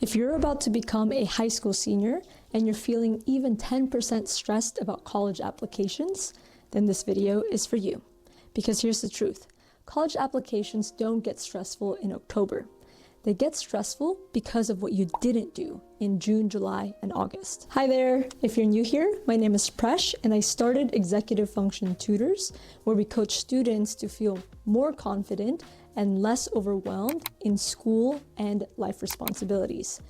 If you're about to become a high school senior and you're feeling even 10% stressed about college applications, then this video is for you. Because here's the truth, college applications don't get stressful in October. They get stressful because of what you didn't do in June, July, and August. Hi there! If you're new here, my name is Presh, and I started Executive Function Tutors, where we coach students to feel more confident and less overwhelmed in school and life responsibilities.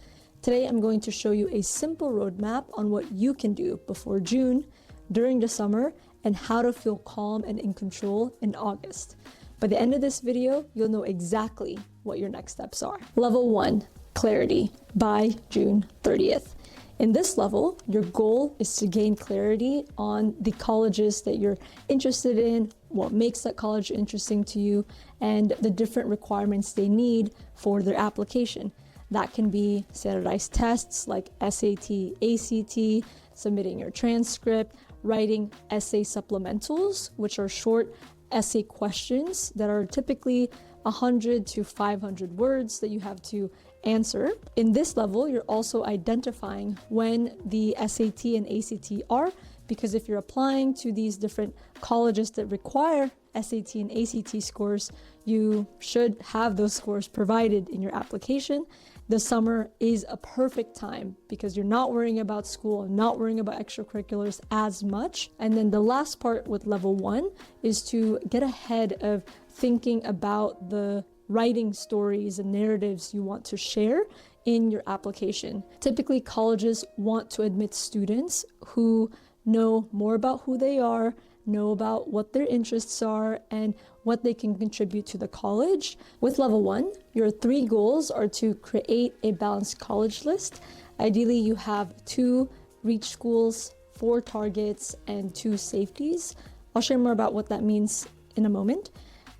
Today, I'm going to show you a simple roadmap on what you can do before June, during the summer, and how to feel calm and in control in August. By the end of this video, you'll know exactly what your next steps are. Level 1, clarity, by June 30th. In this level, your goal is to gain clarity on the colleges that you're interested in, what makes that college interesting to you, and the different requirements they need for their application. That can be standardized tests like SAT, ACT, submitting your transcript, writing essay supplementals, which are short essay questions that are typically 100 to 500 words that you have to answer. In this level, you're also identifying when the SAT and ACT are, because if you're applying to these different colleges that require SAT and ACT scores, you should have those scores provided in your application. The summer is a perfect time because you're not worrying about school and not worrying about extracurriculars as much. And then the last part with level 1 is to get ahead of thinking about the writing stories and narratives you want to share in your application. Typically, colleges want to admit students who know more about who they are, know about what their interests are, and what they can contribute to the college. With level 1, your 3 goals are to create a balanced college list. Ideally, you have 2 reach schools, 4 targets, and 2 safeties. I'll share more about what that means in a moment.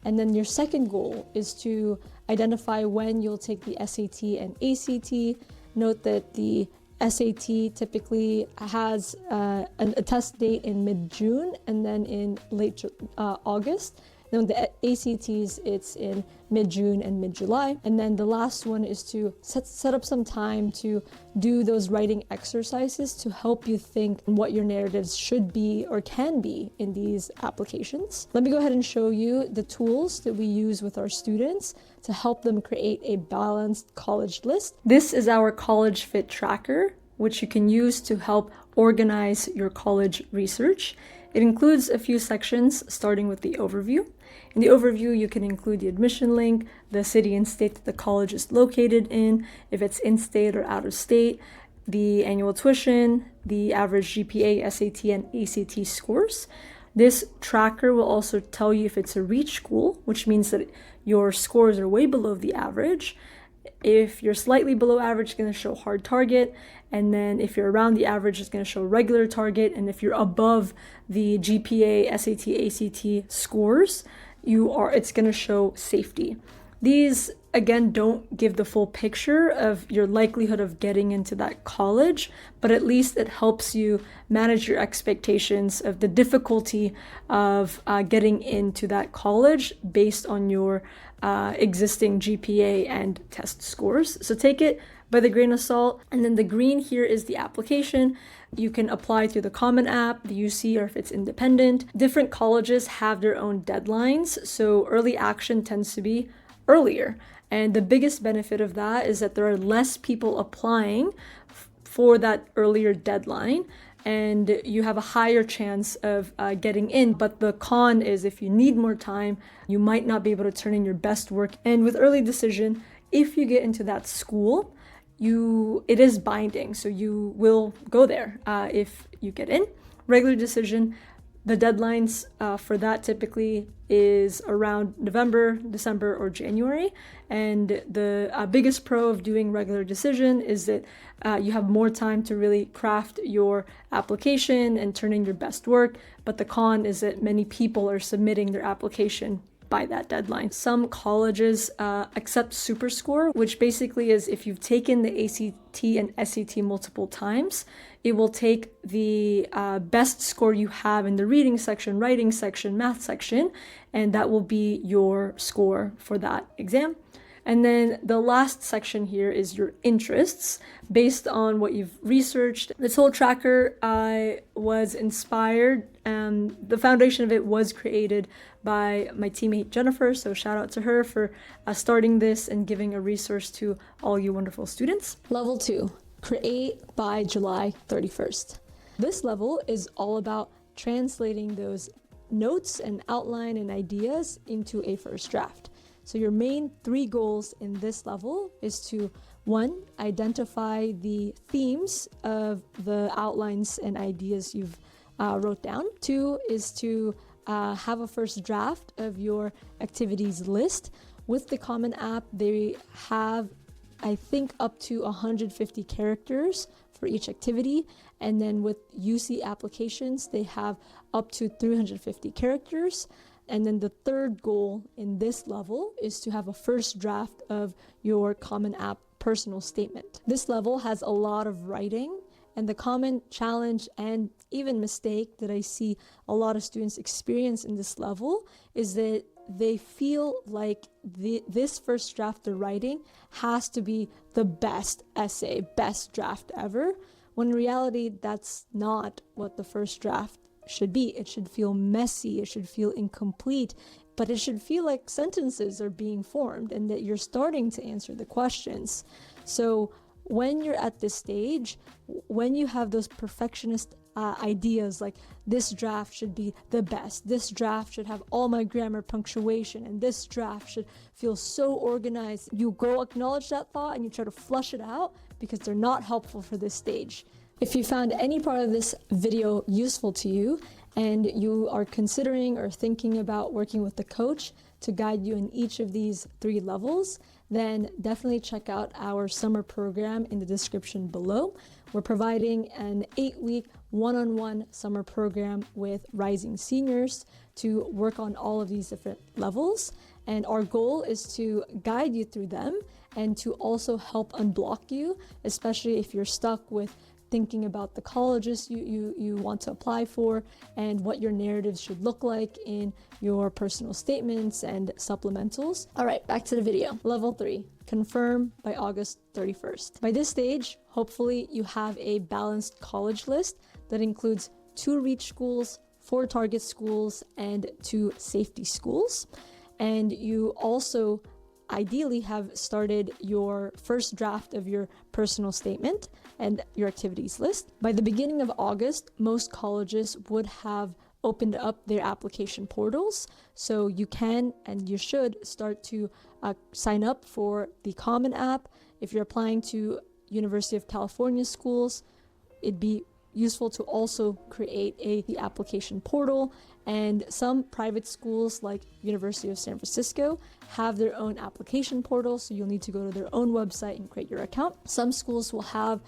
And then your second goal is to identify when you'll take the SAT and ACT. Note that the SAT typically has a test date in mid-June and then in late August. Then with the ACTs, it's in mid-June and mid-July. And then the last one is to set up some time to do those writing exercises to help you think what your narratives should be or can be in these applications. Let me go ahead and show you the tools that we use with our students to help them create a balanced college list. This is our College Fit Tracker, which you can use to help organize your college research. It includes a few sections, starting with the overview. In the overview, you can include the admission link, the city and state that the college is located in, if it's in-state or out-of-state, the annual tuition, the average GPA, SAT, and ACT scores. This tracker will also tell you if it's a reach school, which means that your scores are way below the average. If you're slightly below average, it's going to show hard target. And then if you're around the average, it's going to show regular target. And if you're above the GPA, SAT, ACT scores, it's going to show safety. These, again, don't give the full picture of your likelihood of getting into that college, but at least it helps you manage your expectations of the difficulty of getting into that college based on your existing GPA and test scores. So take it by the grain of salt. And then the green here is the application. You can apply through the Common App, the UC, or if it's independent. Different colleges have their own deadlines, so early action tends to be earlier. And the biggest benefit of that is that there are less people applying for that earlier deadline, and you have a higher chance of getting in. But the con is if you need more time, you might not be able to turn in your best work. And with early decision, if you get into that school, it is binding, so you will go there if you get in. Regular decision, the deadlines for that typically is around November, December, or January. And the biggest pro of doing regular decision is that you have more time to really craft your application and turn in your best work. But the con is that many people are submitting their application by that deadline. Some colleges accept SuperScore, which basically is if you've taken the ACT and SAT multiple times, it will take the best score you have in the reading section, writing section, math section, and that will be your score for that exam. And then the last section here is your interests based on what you've researched. This whole tracker was inspired, and the foundation of it was created by my teammate Jennifer. So shout out to her for starting this and giving a resource to all you wonderful students. Level 2, create by July 31st. This level is all about translating those notes and outline and ideas into a first draft. So your main 3 goals in this level is to, 1, identify the themes of the outlines and ideas you've wrote down. 2 is to have a first draft of your activities list. With the Common App, they have, I think, up to 150 characters for each activity. And then with UC applications, they have up to 350 characters. And then the third goal in this level is to have a first draft of your Common App personal statement. This level has a lot of writing, and the common challenge and even mistake that I see a lot of students experience in this level is that they feel like this first draft they're writing has to be the best essay, best draft ever, when in reality that's not what the first draft should be. It should feel messy, it should feel incomplete, but it should feel like sentences are being formed and that you're starting to answer the questions. So when you're at this stage, when you have those perfectionist ideas like this draft should be the best, this draft should have all my grammar, punctuation, and this draft should feel so organized, you go acknowledge that thought and you try to flush it out because they're not helpful for this stage. If you found any part of this video useful to you and you are considering or thinking about working with a coach to guide you in each of these 3 levels, then definitely check out our summer program in the description below. We're providing an 8-week one-on-one summer program with rising seniors to work on all of these different levels. And our goal is to guide you through them and to also help unblock you, especially if you're stuck with thinking about the colleges you want to apply for and what your narratives should look like in your personal statements and supplementals. All right, back to the video. Level 3, confirm by August 31st. By this stage, hopefully you have a balanced college list that includes 2 reach schools, 4 target schools, and 2 safety schools. And you also ideally have started your first draft of your personal statement and your activities list. By the beginning of August, most colleges would have opened up their application portals, so you can and you should start to sign up for the Common App. If you're applying to University of California schools, it'd be useful to also create the application portal, and some private schools like University of San Francisco have their own application portal, so you'll need to go to their own website and create your account. Some schools will have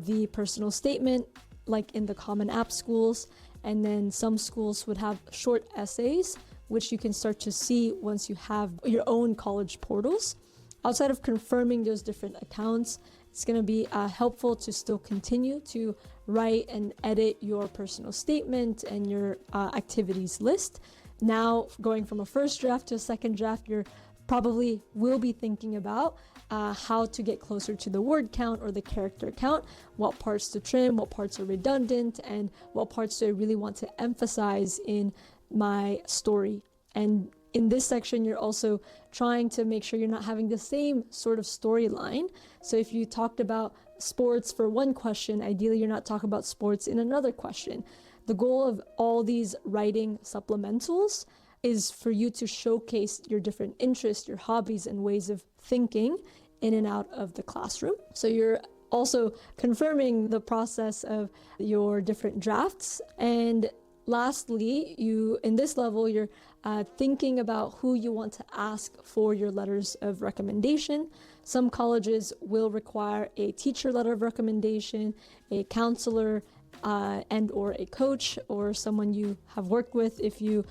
the personal statement like in the Common App schools, and then some schools would have short essays which you can start to see once you have your own college portals. Outside of confirming those different accounts, it's going to be helpful to still continue to write and edit your personal statement and your activities list. Now, going from a first draft to a second draft, you probably will be thinking about how to get closer to the word count or the character count, what parts to trim, what parts are redundant, and what parts do I really want to emphasize in my story. And in this section, you're also trying to make sure you're not having the same sort of storyline. So if you talked about sports for one question, ideally you're not talking about sports in another question. The goal of all these writing supplementals is for you to showcase your different interests, your hobbies, and ways of thinking in and out of the classroom. So you're also confirming the process of your different drafts. And lastly, in this level, you're thinking about who you want to ask for your letters of recommendation. Some colleges will require a teacher letter of recommendation, a counselor, and or a coach, or someone you have worked with if you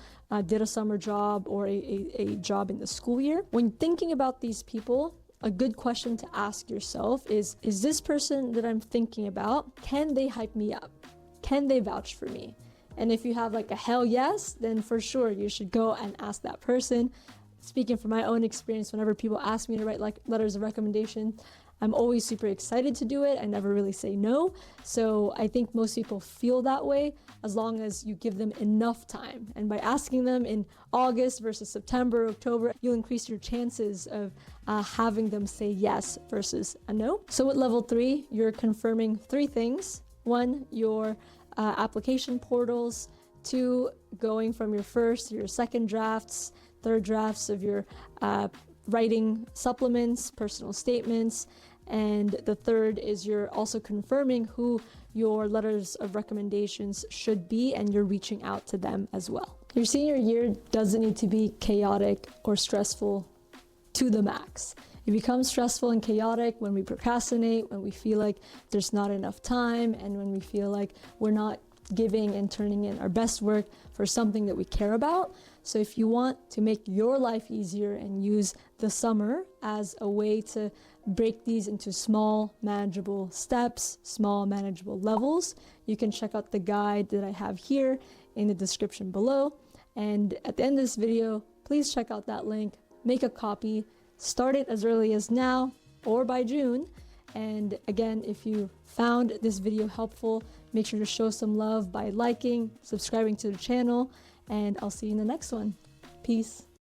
did a summer job or a job in the school year. When thinking about these people, a good question to ask yourself is this person that I'm thinking about, can they hype me up? Can they vouch for me? And if you have like a hell yes, then for sure you should go and ask that person. speaking from my own experience, whenever people ask me to write like letters of recommendation, I'm always super excited to do it. I never really say no. So I think most people feel that way as long as you give them enough time. And by asking them in August versus September, October, you'll increase your chances of having them say yes versus a no. So with level 3, you're confirming 3 things. 1, your application portals. 2, going from your first to your second drafts, third drafts of your writing supplements, personal statements, and the third is you're also confirming who your letters of recommendations should be, and you're reaching out to them as well. Your senior year doesn't need to be chaotic or stressful to the max. It becomes stressful and chaotic when we procrastinate, when we feel like there's not enough time, and when we feel like we're not giving and turning in our best work for something that we care about. So if you want to make your life easier and use the summer as a way to break these into small, manageable steps, small, manageable levels, you can check out the guide that I have here in the description below. And at the end of this video, please check out that link, make a copy, start it as early as now or by June. And again, if you found this video helpful, make sure to show some love by liking, subscribing to the channel, and I'll see you in the next one. Peace.